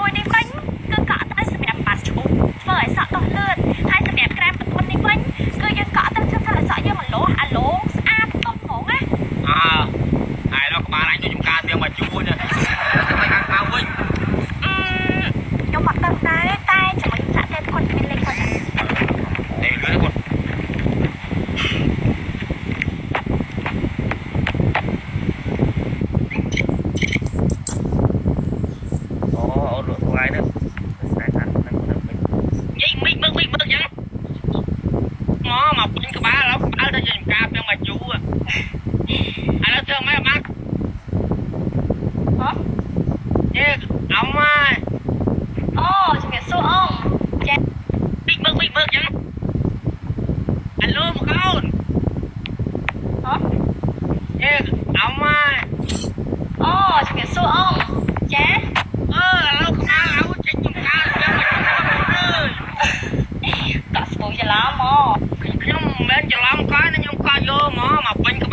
មួយនេះវិញគឺកក់ទៅសម្រាប់បាត់ឈូធ្វើឲ្យសក់ដោះលឿនហើយសម្រាប់ក្រែមបន្ទន់នេះវិញគឺយើងកក់ទៅធ្វើឲ្យសក់យើងមិនលោះអាឡូងស្អាតទុំហ្មងណាហើយដល់ក្បាលអញជួយចំការទៀងមកជួនទៅខាងក្រៅវិញខ្ញុំមកទៅតែចាំខ្ញុំចាក់ទេគាត់មានលេខគាត់នេះលឿនគាត់អូលក់ថ្ងៃនេះស្អាតណាស់ហ្នឹងនិយាយមីមើកយ៉ាងមកពេញក្បាលដល់ក្បាលទៅចំការទៀងមកជួឥឡូវធ្វើម៉េចបានអមមកអូជំរាបសួរអង្គចាមីមើកយ៉ាងអាឡូមកកូនអមមកអូជំរាបសួរអង្គចាឥឡូវក្បាលឲ្យចេញចំការទៀងមកជួកក់ស្ពូចច្រឡំមកខ្ញុំមិនមែនច្រឡំកាយខ្ញុំកាយយកមកពេញក្